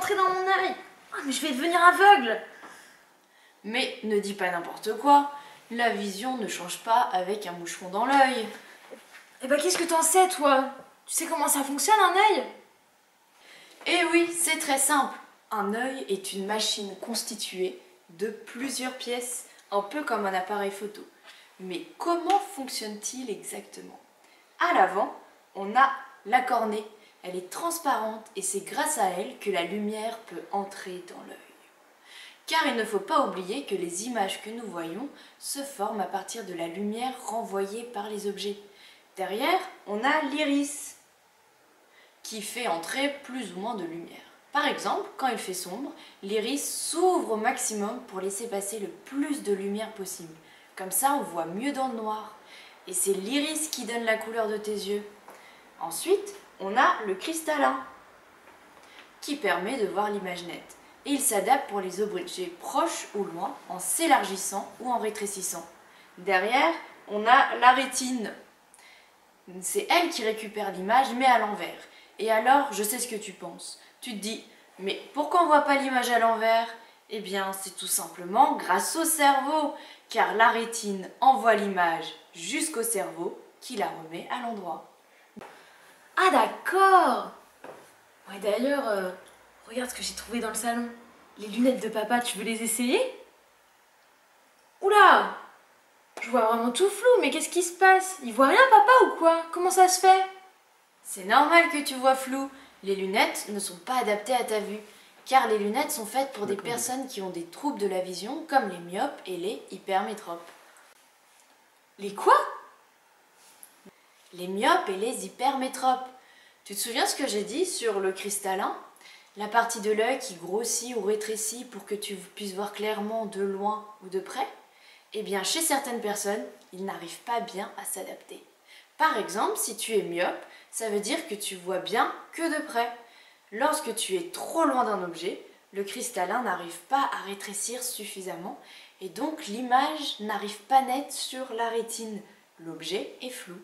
rentrer dans mon œil. Ah, mais je vais devenir aveugle. Mais ne dis pas n'importe quoi, la vision ne change pas avec un moucheron dans l'œil. Eh ben, qu'est-ce que t'en sais, toi? Tu sais comment ça fonctionne, un œil? Eh oui, c'est très simple. Un œil est une machine constituée de plusieurs pièces, un peu comme un appareil photo. Mais comment fonctionne-t-il exactement? À l'avant, on a la cornée. Elle est transparente et c'est grâce à elle que la lumière peut entrer dans l'œil. Car il ne faut pas oublier que les images que nous voyons se forment à partir de la lumière renvoyée par les objets. Derrière, on a l'iris qui fait entrer plus ou moins de lumière. Par exemple, quand il fait sombre, l'iris s'ouvre au maximum pour laisser passer le plus de lumière possible. Comme ça, on voit mieux dans le noir. Et c'est l'iris qui donne la couleur de tes yeux. Ensuite, on a le cristallin qui permet de voir l'image nette. Et il s'adapte pour les objets proches ou loin en s'élargissant ou en rétrécissant. Derrière, on a la rétine. C'est elle qui récupère l'image mais à l'envers. Et alors, je sais ce que tu penses. Tu te dis, mais pourquoi on ne voit pas l'image à l'envers? Eh bien, c'est tout simplement grâce au cerveau, car la rétine envoie l'image jusqu'au cerveau qui la remet à l'endroit. Ah, d'accord. Ouais, d'ailleurs, regarde ce que j'ai trouvé dans le salon. Les lunettes de papa, tu veux les essayer? Oula! Je vois vraiment tout flou, mais qu'est-ce qui se passe? Il voit rien, papa, ou quoi? Comment ça se fait? C'est normal que tu vois flou. Les lunettes ne sont pas adaptées à ta vue, car les lunettes sont faites pour des personnes qui ont des troubles de la vision, comme les myopes et les hypermétropes. Les quoi? Les myopes et les hypermétropes. Tu te souviens ce que j'ai dit sur le cristallin? La partie de l'œil qui grossit ou rétrécit pour que tu puisses voir clairement de loin ou de près? Eh bien, chez certaines personnes, ils n'arrivent pas bien à s'adapter. Par exemple, si tu es myope, ça veut dire que tu vois bien que de près. Lorsque tu es trop loin d'un objet, le cristallin n'arrive pas à rétrécir suffisamment et donc l'image n'arrive pas nette sur la rétine. L'objet est flou.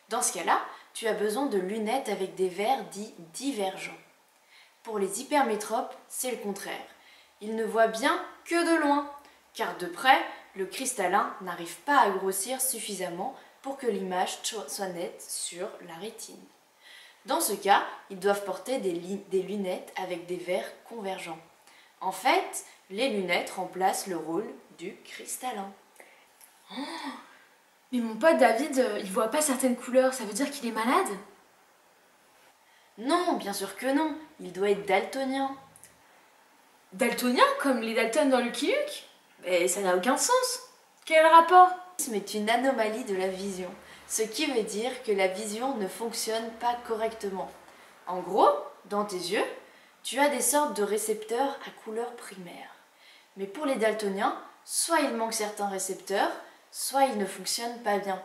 Dans ce cas-là, tu as besoin de lunettes avec des verres dits divergents. Pour les hypermétropes, c'est le contraire. Ils ne voient bien que de loin, car de près, le cristallin n'arrive pas à grossir suffisamment pour que l'image soit nette sur la rétine. Dans ce cas, ils doivent porter des lunettes avec des verres convergents. En fait, les lunettes remplacent le rôle du cristallin. Oh, mais mon pote David, il voit pas certaines couleurs, ça veut dire qu'il est malade? Non, bien sûr que non, il doit être daltonien. Daltonien, comme les Dalton dans Lucky Luke? Mais ça n'a aucun sens. Quel rapport? C'est une anomalie de la vision, ce qui veut dire que la vision ne fonctionne pas correctement. En gros, dans tes yeux, tu as des sortes de récepteurs à couleur primaire. Mais pour les daltoniens, soit il manque certains récepteurs, soit ils ne fonctionnent pas bien.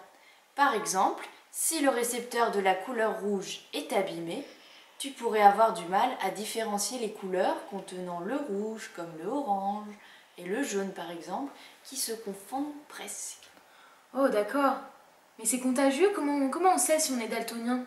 Par exemple, si le récepteur de la couleur rouge est abîmé, tu pourrais avoir du mal à différencier les couleurs contenant le rouge comme le orange et le jaune par exemple, qui se confondent presque. Oh, d'accord. Mais c'est contagieux, comment on sait si on est daltonien?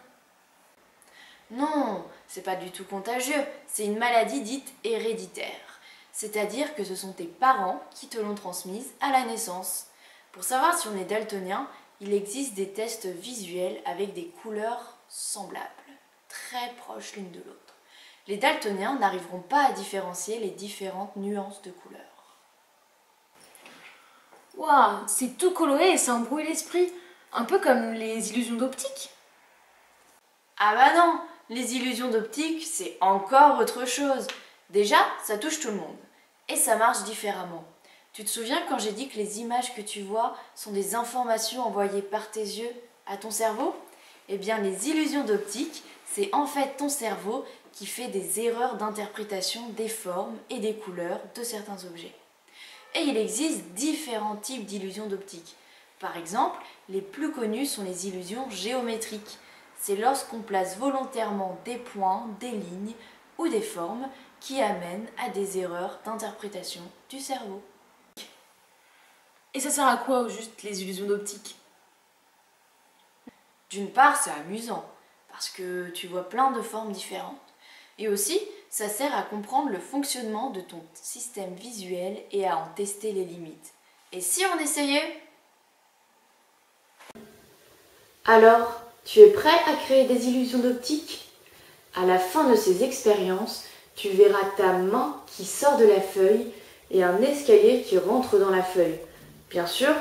Non, c'est pas du tout contagieux, c'est une maladie dite héréditaire. C'est-à-dire que ce sont tes parents qui te l'ont transmise à la naissance. Pour savoir si on est daltonien, il existe des tests visuels avec des couleurs semblables, très proches l'une de l'autre. Les daltoniens n'arriveront pas à différencier les différentes nuances de couleurs. Waouh, c'est tout coloré et ça embrouille l'esprit. Un peu comme les illusions d'optique. Ah bah non, les illusions d'optique, c'est encore autre chose. Déjà, ça touche tout le monde. Et ça marche différemment. Tu te souviens quand j'ai dit que les images que tu vois sont des informations envoyées par tes yeux à ton cerveau? Eh bien, les illusions d'optique, c'est en fait ton cerveau qui fait des erreurs d'interprétation des formes et des couleurs de certains objets. Et il existe différents types d'illusions d'optique. Par exemple, les plus connues sont les illusions géométriques. C'est lorsqu'on place volontairement des points, des lignes ou des formes qui amènent à des erreurs d'interprétation du cerveau. Et ça sert à quoi au juste les illusions d'optique? D'une part, c'est amusant, parce que tu vois plein de formes différentes. Et aussi, Ça sert à comprendre le fonctionnement de ton système visuel et à en tester les limites. Et si on essayait ? Alors, tu es prêt à créer des illusions d'optique ? À la fin de ces expériences, tu verras ta main qui sort de la feuille et un escalier qui rentre dans la feuille. Bien sûr,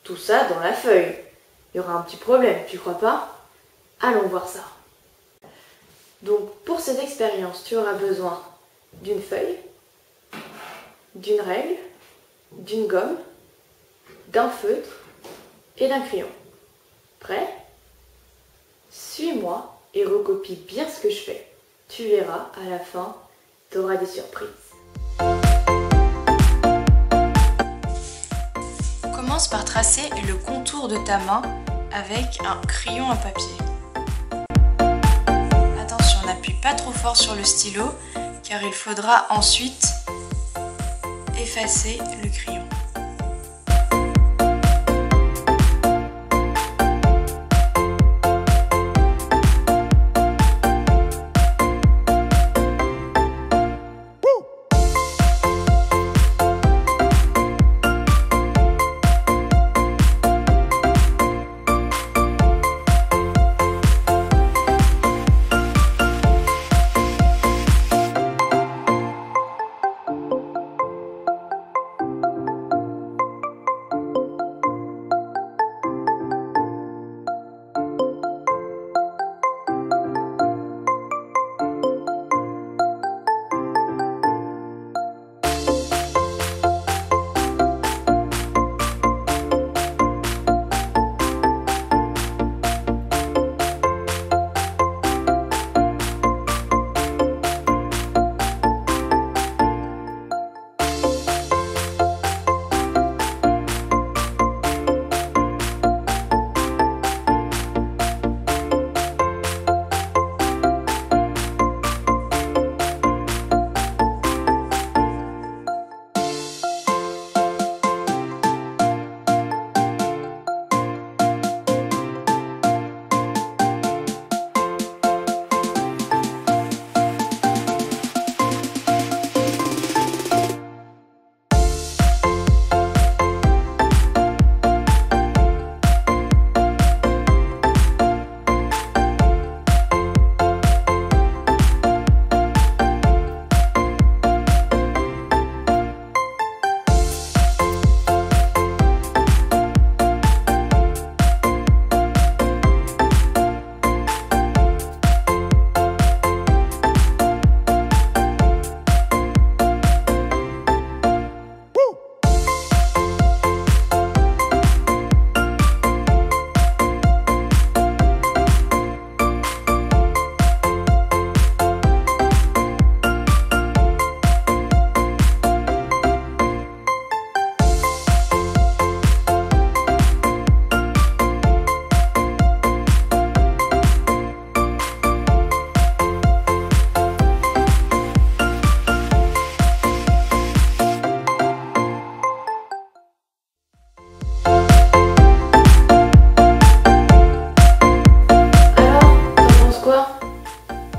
tout ça dans la feuille. Il y aura un petit problème, tu crois pas ? Allons voir ça. Donc, pour ces expériences, tu auras besoin d'une feuille, d'une règle, d'une gomme, d'un feutre et d'un crayon. Prêt ? Suis-moi et recopie bien ce que je fais. Tu verras, à la fin, tu auras des surprises. Commence par tracer le contour de ta main avec un crayon à papier. Attention, n'appuie pas trop fort sur le stylo car il faudra ensuite effacer le crayon.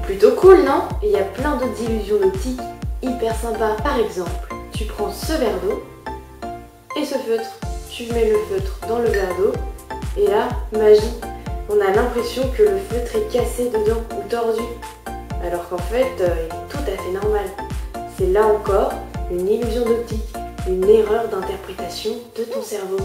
Plutôt cool, non? Et il y a plein d'autres illusions d'optique hyper sympas. Par exemple, tu prends ce verre d'eau et ce feutre. Tu mets le feutre dans le verre d'eau et là, magie, on a l'impression que le feutre est cassé dedans ou tordu. Alors qu'en fait, il est tout à fait normal. C'est là encore une illusion d'optique, une erreur d'interprétation de ton cerveau.